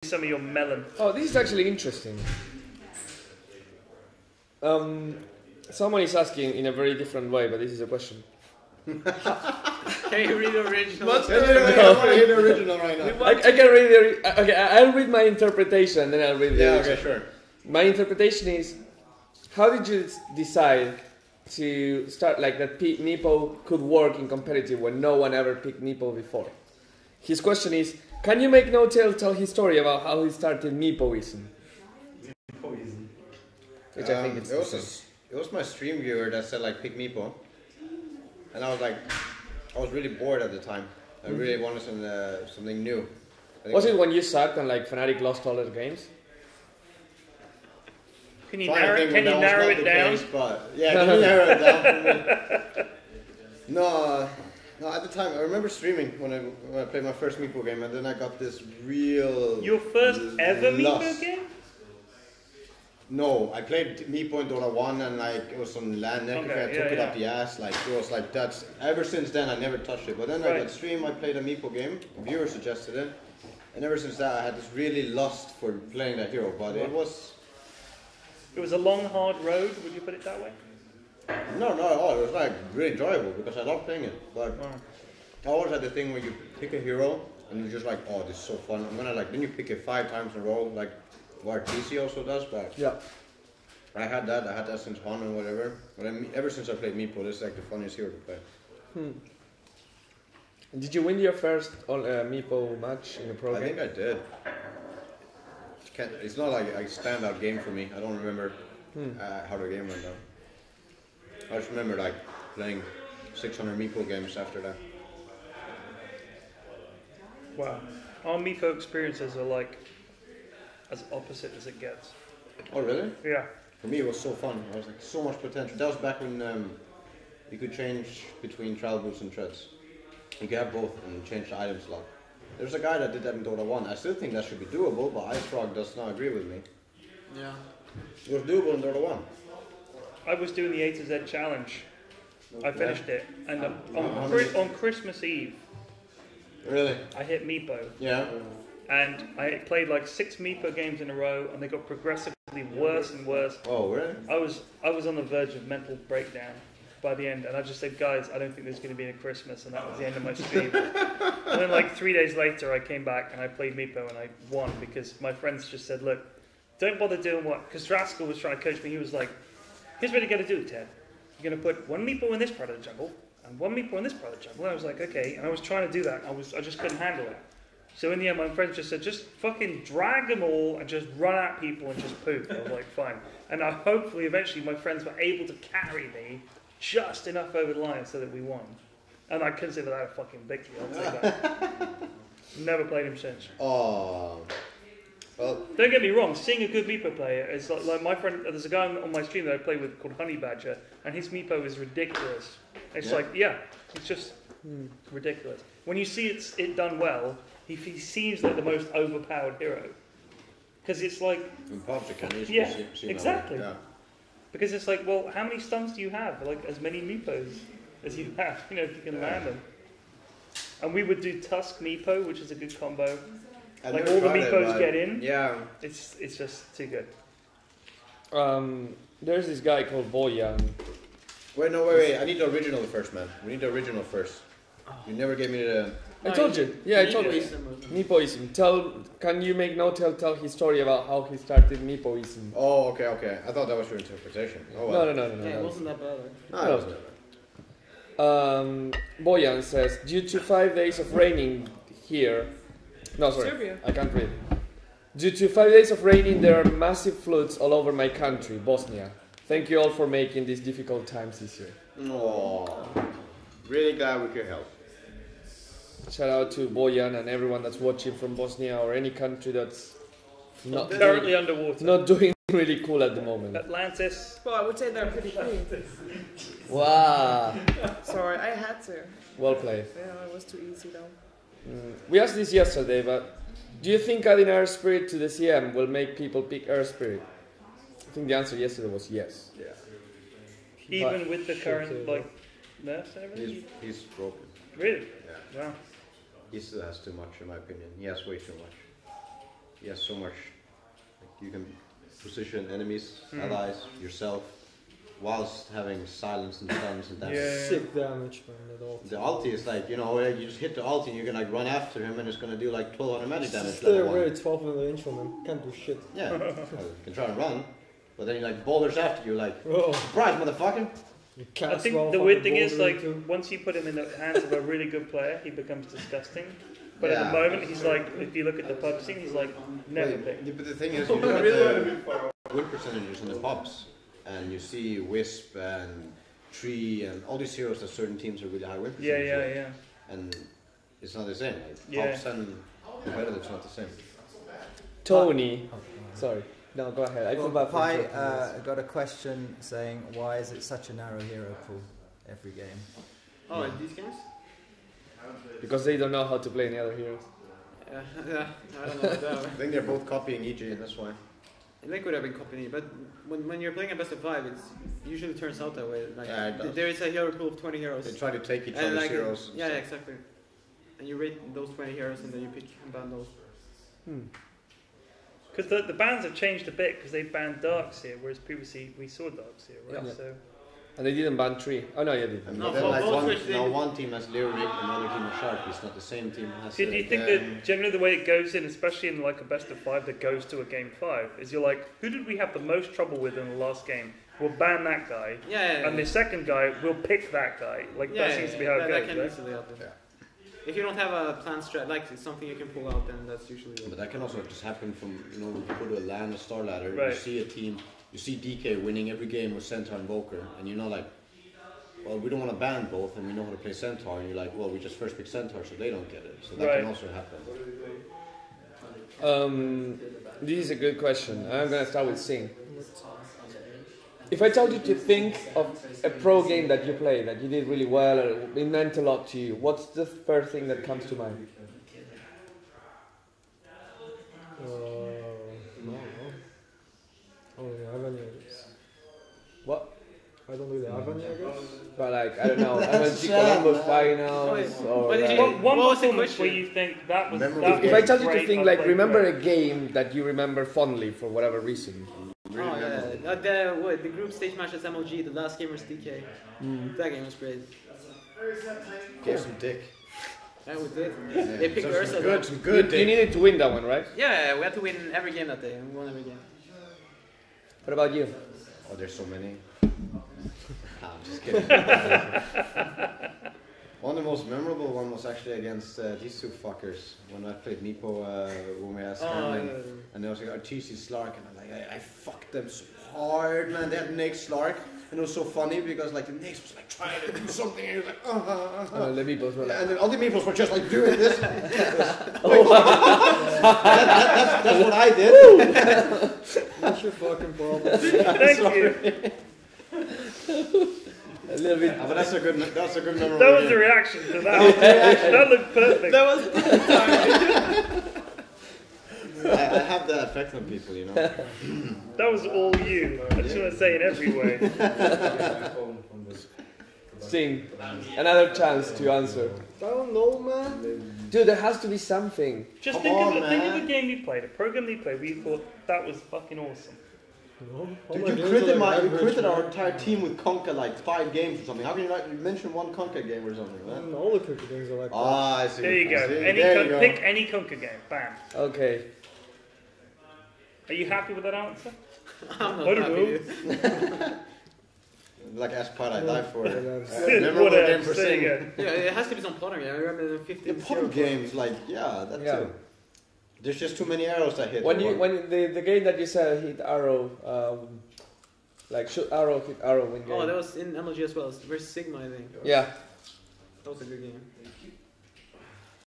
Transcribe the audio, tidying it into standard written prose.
some of your melon. Oh, this is actually interesting. Someone is asking in a very different way, but this is a question. Can you read the original? I want to hear the original right now. I can read the... Okay, I'll read my interpretation, then I'll read the original. Okay, sure. My interpretation is, how did you decide to start like that Meepo could work in competitive when no one ever picked Meepo before? His question is, can you make no tell his story about how he started Meepoism? Meepoism. Which I think it's it was my stream viewer that said like pick Meepo. And I was really bored at the time. I really wanted something new. Was it when you sucked and like Fnatic lost all their games? Can you narrow it down? Case, but yeah, can you narrow it down for me? No, at the time, I remember streaming when I played my first Meepo game, and then I got this real... Your first ever Meepo game? No, I played Meepo in Dota 1, and like it was some LAN network, I took it up the ass, like it was like that's... Ever since then, I never touched it, but then I got stream, I played a Meepo game, a viewer suggested it, and ever since that, I had this really lust for playing that hero, but it was... It was a long, hard road, would you put it that way? No, not at all. It was like really enjoyable because I love playing it. But I always had the thing where you pick a hero and you're just like, oh, this is so fun. I'm gonna like, then you pick it 5 times in a row, like what TC also does. But yeah, I had that since Han and whatever. But ever since I played Meepo, this is like the funniest hero to play. Did you win your first Meepo match in a pro game? I think I did. It's not like a standout game for me. I don't remember how the game went down. I just remember like playing 600 Meepo games after that. Wow. Our Meepo experiences are like as opposite as it gets. Oh really? Yeah. For me it was so fun. I was like so much potential. That was back when you could change between trial boots and treads. You could have both and change the item slot. There's a guy that did that in Dota 1. I still think that should be doable, but IceFrog does not agree with me. Yeah. It was doable in Dota 1. I was doing the A to Z challenge. I finished it, and on Christmas Eve, really, I hit Meepo. Yeah. And I played like 6 Meepo games in a row, and they got progressively worse and worse. Oh, really? I was on the verge of mental breakdown by the end, and I just said, guys, I don't think there's going to be a Christmas, and that was the end of my stream. And then like 3 days later, I came back and I played Meepo and I won because my friends just said, look, don't bother doing what, because Rascal was trying to coach me. He was like, here's what you're going to do, Ted. You're going to put 1 Meepo in this part of the jungle and 1 Meepo in this part of the jungle. And I was like, okay, and I was trying to do that. I just couldn't handle it. So in the end, my friends just said, just fucking drag them all and just run at people and just poop. I was like, fine. And hopefully, eventually, my friends were able to carry me just enough over the line so that we won. And I consider that a fucking victory, I'll take that. Never played him since. Oh. Well, don't get me wrong, seeing a good Meepo player is like my friend, there's a guy on my stream that I play with called Honey Badger, and his Meepo is ridiculous. It's it's just ridiculous. When you see it done well, he seems like the most overpowered hero. Because it's like... in PUBG, can you see exactly. Yeah. Because it's like, well, how many stuns do you have? Like, as many Meepos as you have, if you can land them. And we would do Tusk Meepo, which is a good combo. Like, all the Meepos get in. Yeah. It's just too good. There's this guy called Boyan. Wait. I need the original first, man. We need the original first. You never gave me the... I told you. Yeah, I told you. Meepoism. Can you make tell his story about how he started Meepoism? Oh, okay. I thought that was your interpretation. Oh, well. No. Yeah, it wasn't that bad. No, it wasn't that bad. Boyan says, due to 5 days of raining here... No, sorry, Serbia. I can't read. Due to 5 days of raining, there are massive floods all over my country, Bosnia. Thank you all for making these difficult times easier. Oh, really glad we could help. Shout out to Boyan and everyone that's watching from Bosnia or any country that's not currently underwater. Not doing really cool at the moment. Atlantis. Well, I would say they're pretty clean. Wow. Sorry, I had to. Well played. Yeah, it was too easy though. We asked this yesterday, but do you think adding Air Spirit to the CM will make people pick Air Spirit? I think the answer yesterday was yes. Yeah. Even with the current nerfs and everything? He's broken. Really? Yeah. Wow. He still has too much, in my opinion. He has way too much. he has so much. Like, you can position enemies, allies, yourself, whilst having silence and stuns and that's sick damage from that ulti. the ulti is like, you know, you just hit the ulti and you can like run after him and it's gonna do like 1200 magic damage. Stay level away, one. 1200 range from him. Can't do shit. Yeah, well, you can try and run, but then he like boulders after you like, Oh, surprise motherfucker! you I cast think well the from weird thing is, boulder like, into- once you put him in the hands of a really good player, he becomes disgusting. But at Yeah. the moment, he's like, if you look at the pub scene, he's like, never Wait, picked. yeah, but the thing is, you look at the win percentages in the pubs, and you see Wisp and Tree and all these heroes that certain teams are really high win Yeah, percentages. yeah, yeah. And it's not the same. Like, Yeah. Pubs and competitive's not the same. Tony. Sorry. No, go ahead. I feel Well, bad for Pi interrupting got a question saying, why is it such a narrow hero pool every game? Oh, in these games? this. Because they don't know how to play any other heroes. Yeah, I don't know about that. I think they're both copying EG, and that's why. Liquid have been copying it, but when you're playing a best of 5, it usually turns out that way. Like, Yeah, it does. there is a hero pool of 20 heroes. They try to take each and other's like, heroes. yeah, exactly. And you rate those 20 heroes and then you pick and ban those. Because the bans have changed a bit because they banned Darks here, whereas previously we saw Darks here, right? Yeah. So And they didn't ban 3. Oh no, yeah, they did. And No, then both like Switch, they- one team has Lyric, another team has Shark. It's not the same team has. do you think that generally the way it goes in, especially in like a best of 5 that goes to a game 5, is you're like, who did we have the most trouble with in the last game? We'll ban that guy, Yeah, and the second guy, we'll pick that guy. Like that seems to be how it that goes, can right? easily happen. Yeah. If you don't have a plan strat, like it's something you can pull out, then that's usually But that can also just happen from, you know, when you go to a LAN, a star ladder, Right. you see a team, you see DK winning every game with Centaur and Volker, and you're not like, well, we don't want to ban both, and we know how to play Centaur, and you're like, well, we just first pick Centaur, so they don't get it. So that Right. can also happen. This is a good question. I'm gonna start with Sing. If I told you to think of a pro game that you played, that you did really well, or it meant a lot to you, what's the first thing that comes to mind? No. Oh, yeah, Avani, I guess. What? I don't really have any, I guess. But like, I don't know, MLG Columbus finals, or What did like, you- One What was the performance where question? you think that was. Memorable. That if was I told you to great, think, I like, played remember great. a game that you remember fondly for whatever reason. Really oh memorable. yeah, the group stage match at MLG, the last game was DK. That game was great. Give some dick. And we did. Yeah. They picked Some Ursa. good, some You, good you dick. needed to win that one, right? Yeah, we had to win every game that day, and we won every game. What about you? Oh, there's so many. I'm just kidding. One of the most memorable one was actually against these two fuckers when I played Meepo when we asked and there was like Arteezy Slark and I'm like I fucked them so hard, man. They had Nick Slark and it was so funny because like the Knicks was like trying to do something and he was like The Meeples were like, and then all the Meeples were just like doing this. That's what I did. What's your fucking problem? Thank you. a little bit. But that's a good memorable That was the game. reaction to that. That looked perfect. That was I have that effect on people, you know. That was all you. I just want to say in every way. Sing. Another chance to answer. I don't know, man. Dude, there has to be something. Just Come on, think of man. a game you played, a program you played, where you thought that was fucking awesome. No. All Dude, my you games critted, are like you average, critted our man. entire team with Conker like 5 games or something. How can you not mention one Conker game or something, man? All the cricket games are like that. Ah, I see. There you go. I see. Any There you go. pick any Conker game. Bam. Okay. Are you happy with that answer? I'm I not don't happy. Like Aspart, I die for it. Yeah, Memorable Whatever. game for There you Sing. go. Yeah, it has to be some plotting. I remember the 15. The puddle games, like, yeah, that Yeah. too. There's just too many arrows that hit. When the game that you said hit arrow, like shoot arrow, hit arrow win game. Oh, that was in MLG as well. Versus Sigma, I think. Yeah. That was a good game.